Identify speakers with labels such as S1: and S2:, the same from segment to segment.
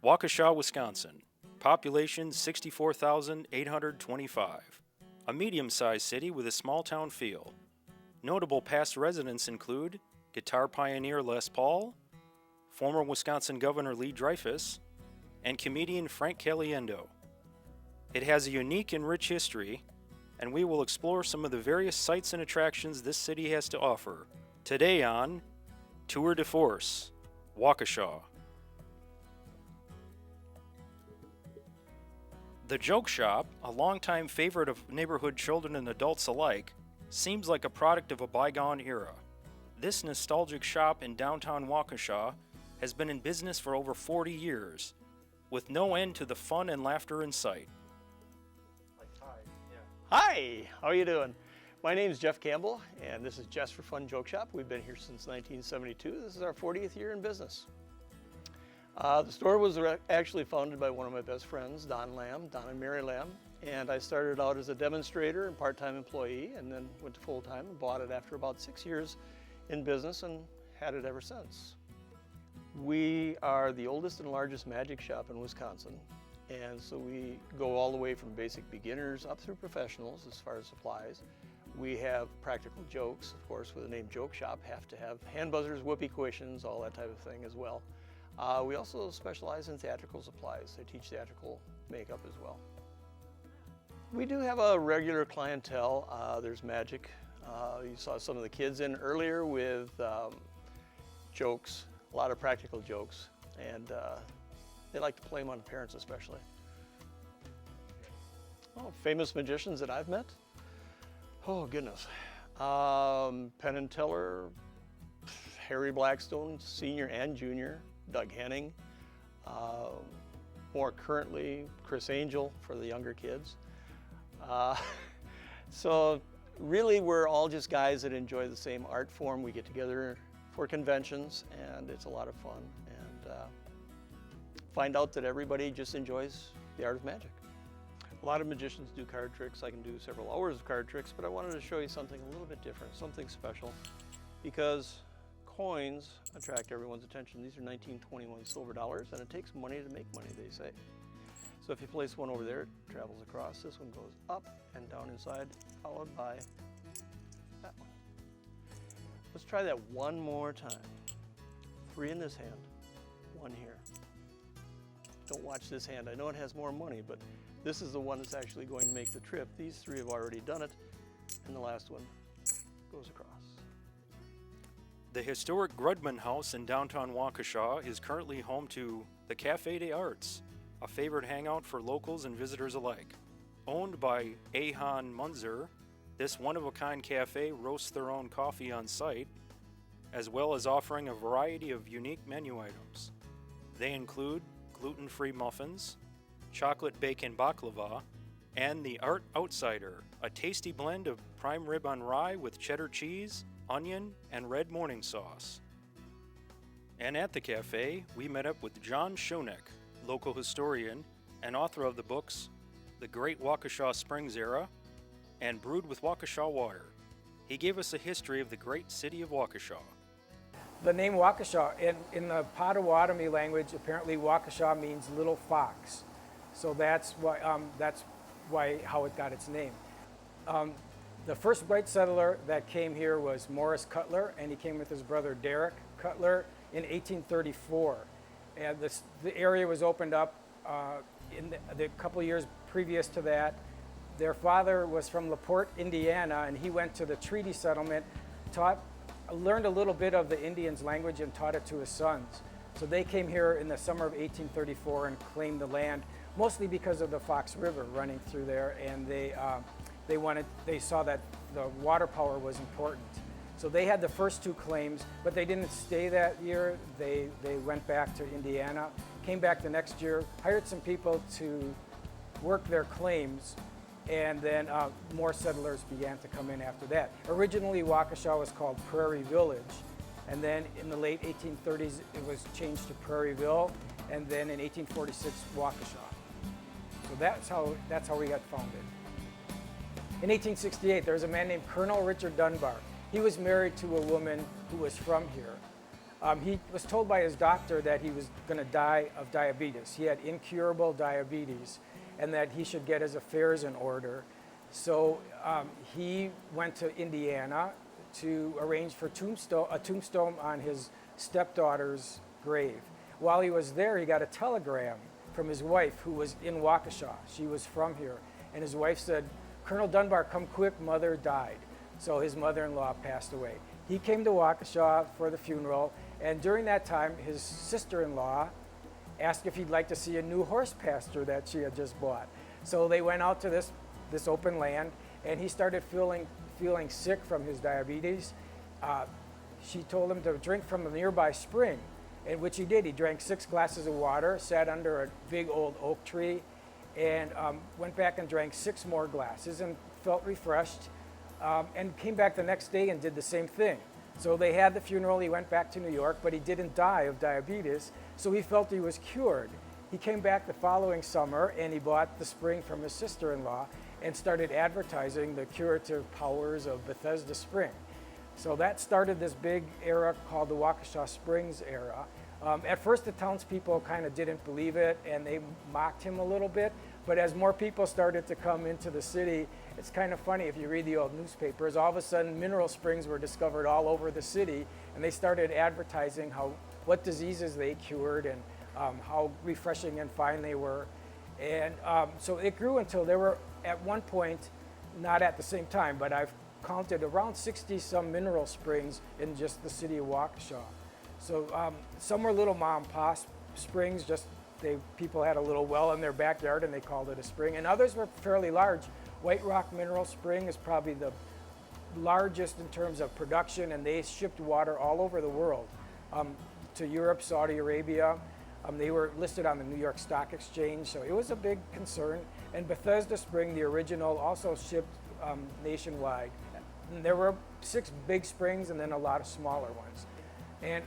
S1: Waukesha, Wisconsin. Population 64,825. A medium-sized city with a small-town feel. Notable past residents include guitar pioneer Les Paul, former Wisconsin Governor Lee Dreyfus, and comedian Frank Caliendo. It has a unique and rich history, and we will explore some of the various sights and attractions this city has to offer today on Tour de Force, Waukesha. The Joke Shop, a longtime favorite of neighborhood children and adults alike, seems like a product of a bygone era. This nostalgic shop in downtown Waukesha has been in business for over 40 years, with no end to the fun and laughter in sight.
S2: Hi, how are you doing? My name is Jeff Campbell, and this is Just for Fun Joke Shop. We've been here since 1972. This is our 40th year in business. The store was actually founded by one of my best friends, Don and Mary Lamb, and I started out as a demonstrator and part-time employee, and then went to full-time and bought it after about 6 years in business and had it ever since. We are the oldest and largest magic shop in Wisconsin, and so we go all the way from basic beginners up through professionals as far as supplies. We have practical jokes, of course, with the name Joke Shop, have to have hand buzzers, whoopee cushions, all that type of thing as well. We also specialize in theatrical supplies. I teach theatrical makeup as well. We do have a regular clientele. There's magic. You saw some of the kids in earlier with jokes, a lot of practical jokes, and they like to play them on parents especially. Oh, famous magicians that I've met? Oh goodness. Penn and Teller, Harry Blackstone, Senior and Junior, Doug Henning, more currently Chris Angel for the younger kids. So really we're all just guys that enjoy the same art form. We get together for conventions and it's a lot of fun, and find out that everybody just enjoys the art of magic. A lot of magicians do card tricks. I can do several hours of card tricks, but I wanted to show you something a little bit different, something special, because coins attract everyone's attention. These are 1921 silver dollars, and it takes money to make money, they say. So if you place one over there, it travels across. This one goes up and down inside, followed by that one. Let's try that one more time. 3 in this hand, 1 here. Don't watch this hand. I know it has more money, but this is the one that's actually going to make the trip. These 3 have already done it, and the last one goes across.
S1: The historic Grudman House in downtown Waukesha is currently home to the Café des Arts, a favorite hangout for locals and visitors alike. Owned by Ahan Munzer, this one-of-a-kind cafe roasts their own coffee on site, as well as offering a variety of unique menu items. They include gluten-free muffins, chocolate bacon baklava, and the Art Outsider, a tasty blend of prime rib on rye with cheddar cheese, onion, and red morning sauce. And at the cafe, we met up with John Schoenknecht, local historian and author of the books The Great Waukesha Springs Era and Brewed with Waukesha Water. He gave us a history of the great city of Waukesha.
S3: The name Waukesha, in the Potawatomi language, apparently Waukesha means little fox. So that's why how it got its name. The first white settler that came here was Morris Cutler, and he came with his brother Derek Cutler in 1834. And the area was opened up in the couple years previous to that. Their father was from LaPorte, Indiana, and he went to the treaty settlement, learned a little bit of the Indians' language and taught it to his sons. So they came here in the summer of 1834 and claimed the land, mostly because of the Fox River running through there, and they saw that the water power was important. So they had the first 2 claims, but they didn't stay that year. They went back to Indiana, came back the next year, hired some people to work their claims, and then more settlers began to come in after that. Originally, Waukesha was called Prairie Village, and then in the late 1830s, it was changed to Prairieville, and then in 1846, Waukesha. So that's how we got founded. In 1868, there was a man named Colonel Richard Dunbar. He was married to a woman who was from here. He was told by his doctor that he was going to die of diabetes. He had incurable diabetes and that he should get his affairs in order. So he went to Indiana to arrange for a tombstone on his stepdaughter's grave. While he was there, he got a telegram from his wife, who was in Waukesha. She was from here. And his wife said, "Colonel Dunbar, come quick, mother died." So his mother-in-law passed away. He came to Waukesha for the funeral, and during that time, his sister-in-law asked if he'd like to see a new horse pasture that she had just bought. So they went out to this open land, and he started feeling sick from his diabetes. She told him to drink from a nearby spring, and which he did. He drank 6 glasses of water, sat under a big old oak tree, and went back and drank 6 more glasses and felt refreshed, and came back the next day and did the same thing. So they had the funeral, he went back to New York, but he didn't die of diabetes, so he felt he was cured. He came back the following summer and he bought the spring from his sister-in-law and started advertising the curative powers of Bethesda Spring. So that started this big era called the Waukesha Springs era. At first the townspeople kind of didn't believe it and they mocked him a little bit, but as more people started to come into the city, it's kind of funny if you read the old newspapers, all of a sudden mineral springs were discovered all over the city and they started advertising what diseases they cured and how refreshing and fine they were. And so it grew until there were at one point, not at the same time, but I've counted around 60 some mineral springs in just the city of Waukesha. So some were little mom and pop springs, just people had a little well in their backyard and they called it a spring, and others were fairly large. White Rock Mineral Spring is probably the largest in terms of production, and they shipped water all over the world, to Europe, Saudi Arabia. They were listed on the New York Stock Exchange, so it was a big concern. And Bethesda Spring, the original, also shipped nationwide. And there were 6 big springs and then a lot of smaller ones. And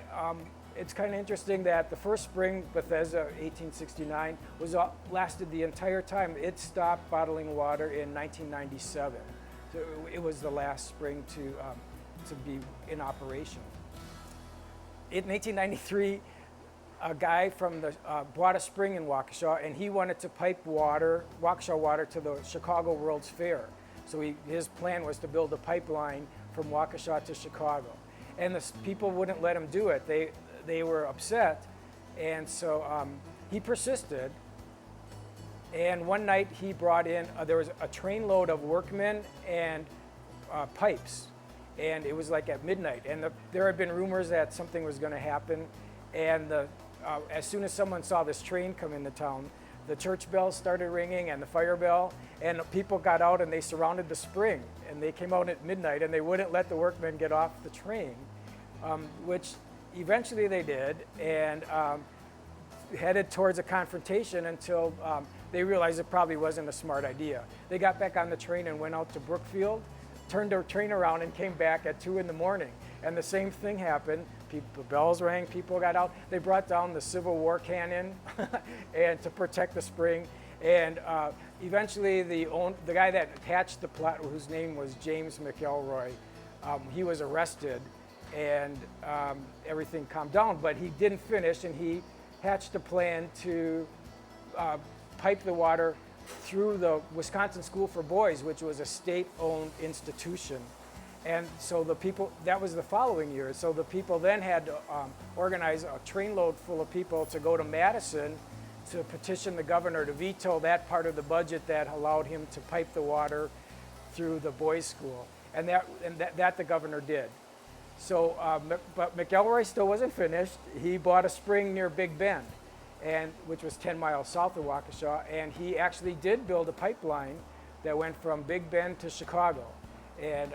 S3: it's kind of interesting that the first spring, Bethesda, 1869, lasted the entire time. It stopped bottling water in 1997. So it was the last spring to be in operation. In 1893, a guy from bought a spring in Waukesha, and he wanted to pipe Waukesha water to the Chicago World's Fair. So his plan was to build a pipeline from Waukesha to Chicago. And the people wouldn't let him do it. They were upset, and so he persisted. And one night he brought in, there was a trainload of workmen and pipes, and it was like at midnight. And there had been rumors that something was going to happen, and as soon as someone saw this train come into town, the church bells started ringing and the fire bell, and people got out and they surrounded the spring, and they came out at midnight and they wouldn't let the workmen get off the train, which eventually they did, and headed towards a confrontation until they realized it probably wasn't a smart idea. They got back on the train and went out to Brookfield, turned their train around and came back at 2 in the morning. And the same thing happened. Bells rang, people got out. They brought down the Civil War cannon and to protect the spring. And eventually the guy that hatched the plot, whose name was James McElroy, he was arrested, and everything calmed down, but he didn't finish, and he hatched a plan to pipe the water through the Wisconsin School for Boys, which was a state-owned institution. And so that was the following year. So the people then had to organize a trainload full of people to go to Madison to petition the governor to veto that part of the budget that allowed him to pipe the water through the boys' school. And that the governor did. So, but McElroy still wasn't finished. He bought a spring near Big Bend, which was 10 miles south of Waukesha, and he actually did build a pipeline that went from Big Bend to Chicago. And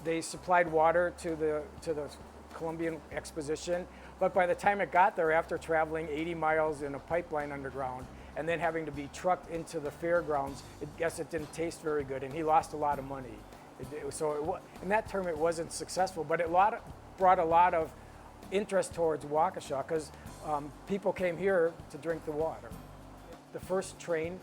S3: they supplied water to the Columbian Exposition, but by the time it got there, after traveling 80 miles in a pipeline underground and then having to be trucked into the fairgrounds, I guess it didn't taste very good, and he lost a lot of money. In that term, it wasn't successful, but it brought a lot of interest towards Waukesha because people came here to drink the water. The first train,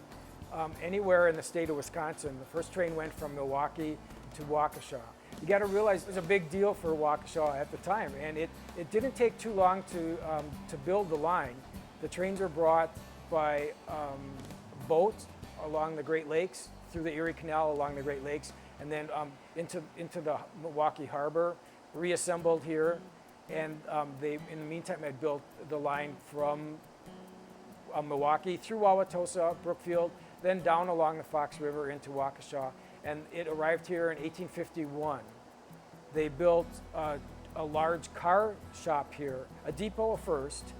S3: anywhere in the state of Wisconsin, the first train went from Milwaukee to Waukesha. You got to realize it was a big deal for Waukesha at the time, and it didn't take too long to build the line. The trains were brought by boat along the Great Lakes, through the Erie Canal along the Great Lakes, and then into the Milwaukee Harbor, reassembled here, and they, in the meantime, had built the line from Milwaukee through Wauwatosa, Brookfield, then down along the Fox River into Waukesha, and it arrived here in 1851. They built a large car shop here, a depot first,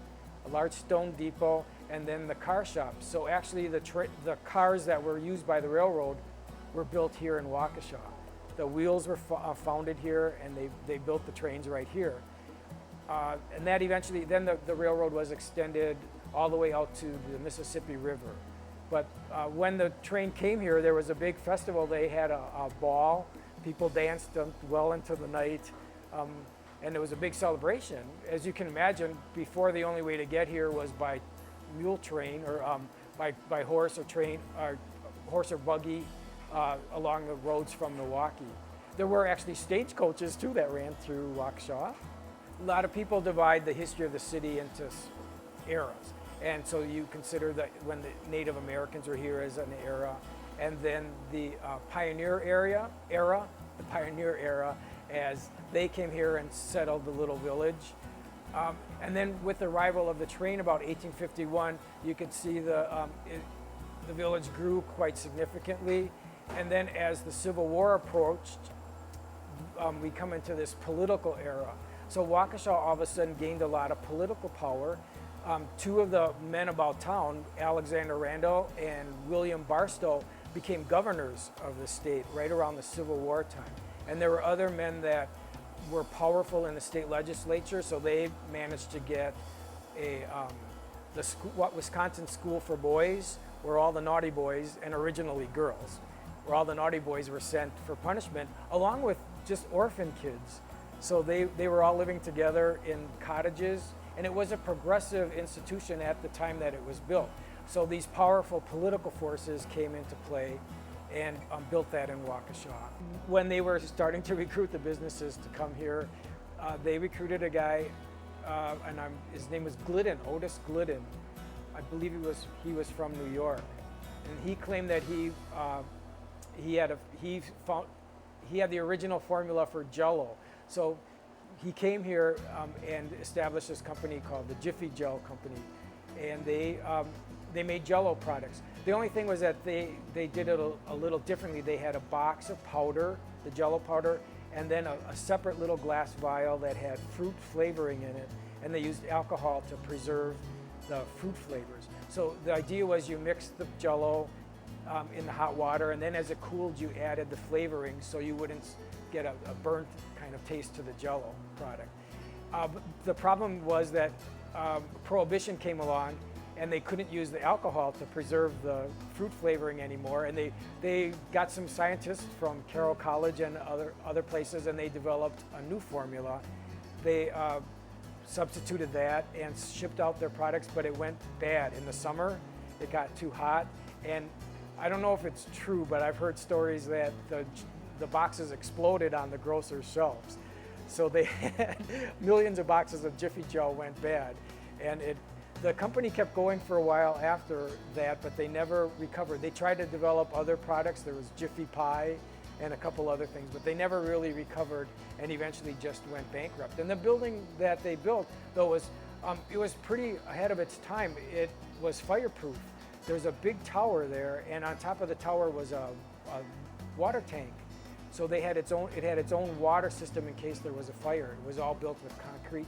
S3: a large stone depot, and then the car shop. So actually the cars that were used by the railroad were built here in Waukesha. The wheels were founded here, and they built the trains right here. And that eventually, then the railroad was extended all the way out to the Mississippi River. But when the train came here, there was a big festival. They had a ball. People danced well into the night. And it was a big celebration. As you can imagine, before the only way to get here was by mule train, or by horse or train, or horse or buggy along the roads from Milwaukee. There were actually stagecoaches too that ran through Waukesha. A lot of people divide the history of the city into eras. And so you consider that when the Native Americans were here as an era, and then the pioneer era, as they came here and settled the little village. And then with the arrival of the train about 1851, you could see the village grew quite significantly. And then as the Civil War approached, we come into this political era. So Waukesha all of a sudden gained a lot of political power. Two of the men about town, Alexander Randall and William Barstow, became governors of the state right around the Civil War time. And there were other men that were powerful in the state legislature, so they managed to get Wisconsin School for Boys, where all the naughty boys, and originally girls, where all the naughty boys were sent for punishment, along with just orphan kids. So they were all living together in cottages, and it was a progressive institution at the time that it was built. So these powerful political forces came into play and built that in Waukesha. When they were starting to recruit the businesses to come here, they recruited a guy, and his name was Glidden, Otis Glidden. I believe he was from New York, and he claimed that he had the original formula for Jell-O. So he came here and established this company called the Jiffy Jell Company, and they made Jell-O products. The only thing was that they did it a little differently. They had a box of powder, the Jell-O powder, and then a separate little glass vial that had fruit flavoring in it, and they used alcohol to preserve the fruit flavors. So the idea was you mixed the Jell-O in the hot water, and then as it cooled, you added the flavoring so you wouldn't get a burnt kind of taste to the Jell-O product. The problem was that Prohibition came along, and they couldn't use the alcohol to preserve the fruit flavoring anymore. And they got some scientists from Carroll College and other places, and they developed a new formula. They substituted that and shipped out their products, but it went bad. In the summer, it got too hot. And I don't know if it's true, but I've heard stories that the boxes exploded on the grocer's shelves. So they had millions of boxes of Jiffy Jell went bad. And the company kept going for a while after that, but they never recovered. They tried to develop other products. There was Jiffy Pie and a couple other things, but they never really recovered and eventually just went bankrupt. And the building that they built, though, it was pretty ahead of its time. It was fireproof. There's a big tower there, and on top of the tower was a water tank. So it had its own water system in case there was a fire. It was all built with concrete.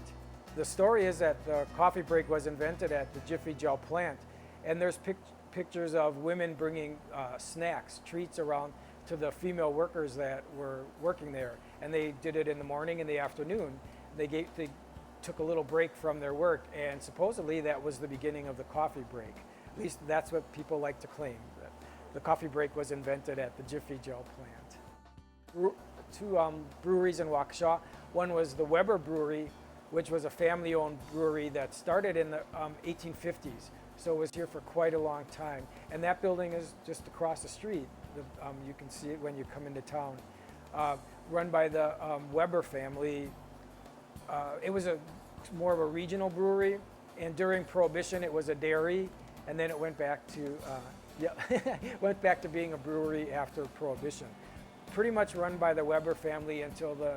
S3: The story is that the coffee break was invented at the Jiffy Jell plant, and there's pictures of women bringing snacks, treats around to the female workers that were working there, and they did it in the morning and the afternoon. They took a little break from their work, and supposedly that was the beginning of the coffee break. At least that's what people like to claim, that the coffee break was invented at the Jiffy Jell plant. Two breweries in Waukesha. One was the Weber Brewery, which was a family-owned brewery that started in the 1850s. So it was here for quite a long time. And that building is just across the street. You can see it when you come into town. run by the Weber family. It was more of a regional brewery, and during Prohibition it was a dairy, and then it went back to went back to being a brewery after Prohibition. Pretty much run by the Weber family until the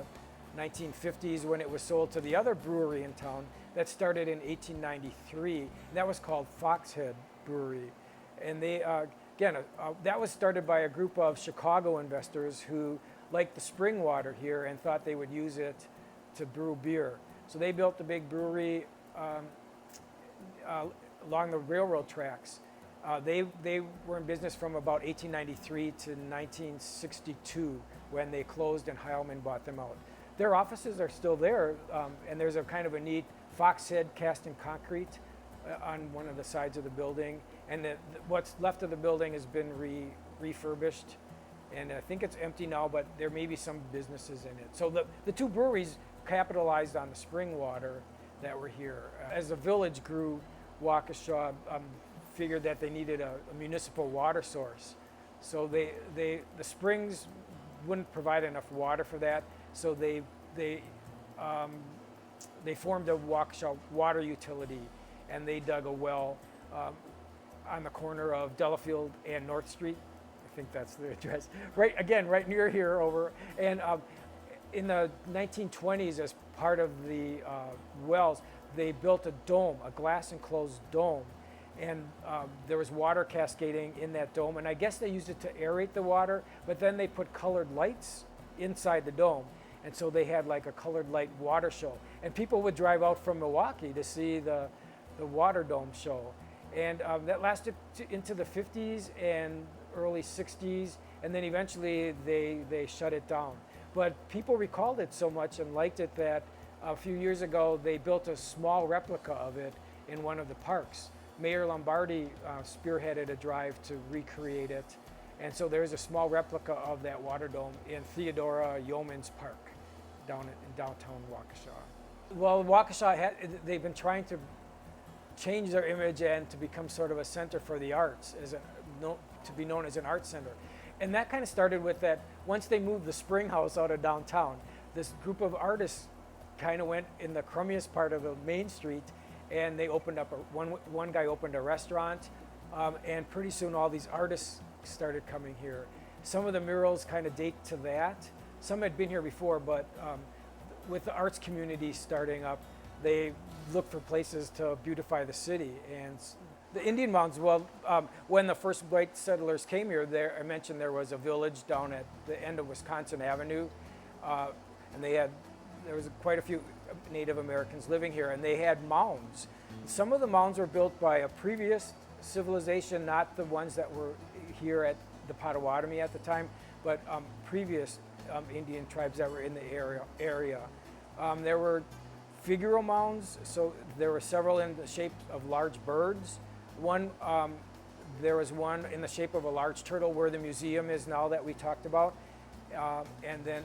S3: 1950s, when it was sold to the other brewery in town that started in 1893. And that was called Foxhead Brewery. And they, that was started by a group of Chicago investors who liked the spring water here and thought they would use it to brew beer. So they built a big brewery along the railroad tracks. They were in business from about 1893 to 1962, when they closed and Heilman bought them out. Their offices are still there, and there's a kind of a neat Foxhead cast in concrete on one of the sides of the building. And what's left of the building has been refurbished, and I think it's empty now, but there may be some businesses in it. So the two breweries capitalized on the spring water that were here. As the village grew, Waukesha figured that they needed a municipal water source. So the springs wouldn't provide enough water for that, so they formed a Waukesha water utility, and they dug a well on the corner of Delafield and North Street. I think that's the address. Right near here over. And in the 1920s, as part of the wells, they built a dome, a glass enclosed dome. And there was water cascading in that dome. And I guess they used it to aerate the water, but then they put colored lights inside the dome. And so they had like a colored light water show. And people would drive out from Milwaukee to see the water dome show. And that lasted into the 50s and early 60s. And then eventually they shut it down. But people recalled it so much and liked it that a few years ago they built a small replica of it in one of the parks. Mayor Lombardi spearheaded a drive to recreate it. And so there's a small replica of that water dome in Theodora Yeomans Park down in downtown Waukesha. Well, Waukesha, they've been trying to change their image and to become sort of a center for the arts, to be known as an art center. And that kind of started with that, once they moved the Spring House out of downtown, this group of artists kind of went in the crummiest part of the main street, and they opened up, one guy opened a restaurant, and pretty soon all these artists started coming here. Some of the murals kind of date to that. Some had been here before, but with the arts community starting up, they looked for places to beautify the city. And the Indian Mounds, well, when the first white settlers came here, I mentioned there was a village down at the end of Wisconsin Avenue, and there was quite a few Native Americans living here, and they had mounds. Some of the mounds were built by a previous civilization, not the ones that were here at the Potawatomi at the time, but previous Indian tribes that were in the area. There were figural mounds, so there were several in the shape of large birds. There was one in the shape of a large turtle where the museum is now that we talked about. And then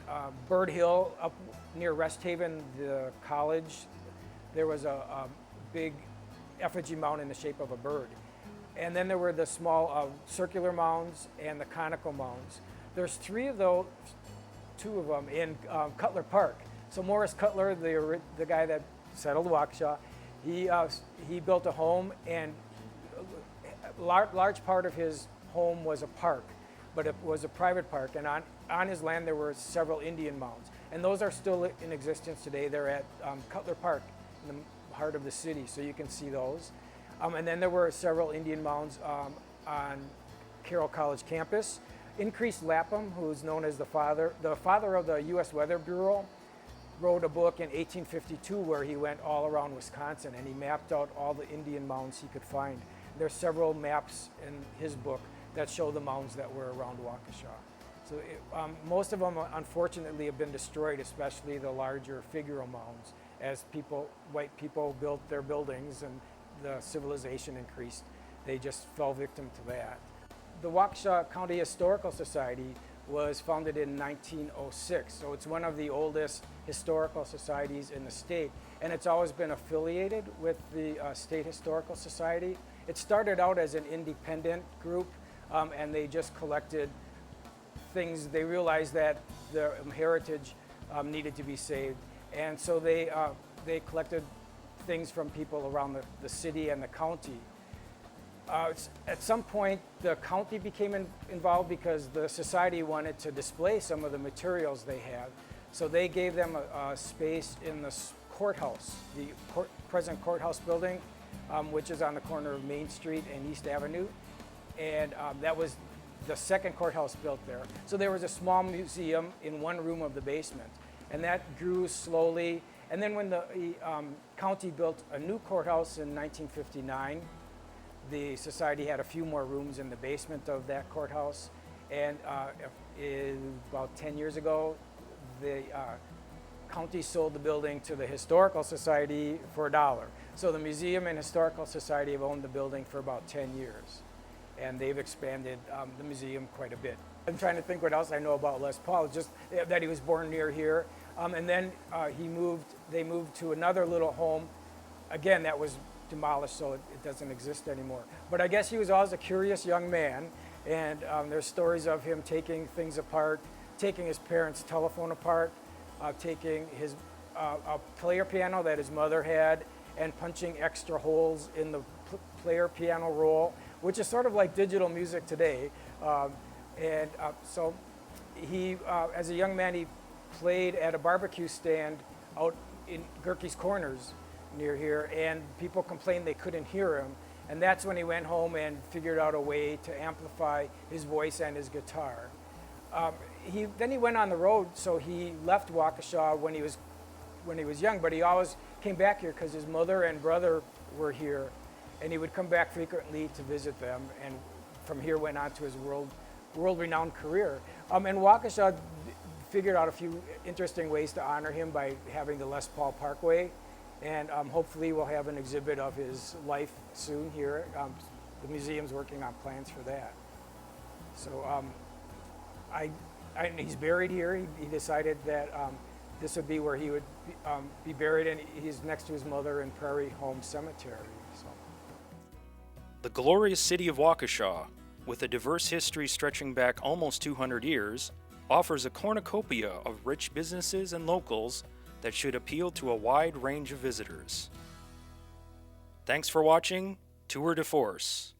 S3: Bird Hill up near Rest Haven, the college, there was a big effigy mound in the shape of a bird. And then there were the small circular mounds and the conical mounds. There's two of them in Cutler Park. So Morris Cutler, the guy that settled Waukesha, he built a home, and a large part of his home was a park, but it was a private park. And on his land there were several Indian mounds, and those are still in existence today. They're at Cutler Park in the heart of the city, so you can see those. And then there were several Indian mounds on Carroll College campus. Increase Lapham, who's known as the father of the U.S. Weather Bureau, wrote a book in 1852 where he went all around Wisconsin and he mapped out all the Indian mounds he could find. There's several maps in his book that show the mounds that were around Waukesha. So most of them, unfortunately, have been destroyed, especially the larger figural mounds, as white people built their buildings and the civilization increased. They just fell victim to that. The Waukesha County Historical Society was founded in 1906, so it's one of the oldest historical societies in the state, and it's always been affiliated with the State Historical Society. It started out as an independent group, and they just collected things, they realized that their heritage needed to be saved. And so they collected things from people around the city and the county. At some point, the county became involved because the society wanted to display some of the materials they had. So they gave them a space in the courthouse, the present courthouse building, which is on the corner of Main Street and East Avenue. And that was the second courthouse built there. So there was a small museum in one room of the basement. And that grew slowly. And then when the county built a new courthouse in 1959, the society had a few more rooms in the basement of that courthouse. And about 10 years ago, the county sold the building to the Historical Society for $1. So the Museum and Historical Society have owned the building for about 10 years. And they've expanded the museum quite a bit. I'm trying to think what else I know about Les Paul, just that he was born near here. And then they moved to another little home. Again, that was demolished, so it doesn't exist anymore. But I guess he was always a curious young man, and there's stories of him taking things apart, taking his parents' telephone apart, taking his a player piano that his mother had, and punching extra holes in the player piano roll, which is sort of like digital music today. So he, as a young man, he played at a barbecue stand out in Gerke's Corners near here, and people complained they couldn't hear him. And that's when he went home and figured out a way to amplify his voice and his guitar. Then he went on the road, so he left Waukesha when he was young, but he always came back here because his mother and brother were here, and he would come back frequently to visit them, and from here went on to his world-renowned career. And Waukesha figured out a few interesting ways to honor him by having the Les Paul Parkway, and hopefully we'll have an exhibit of his life soon here. The museum's working on plans for that. So he's buried here. He decided that this would be where he would be buried, and he's next to his mother in Prairie Home Cemetery. So.
S1: The glorious city of Waukesha, with a diverse history stretching back almost 200 years, offers a cornucopia of rich businesses and locals that should appeal to a wide range of visitors. Thanks for watching Tour de Force.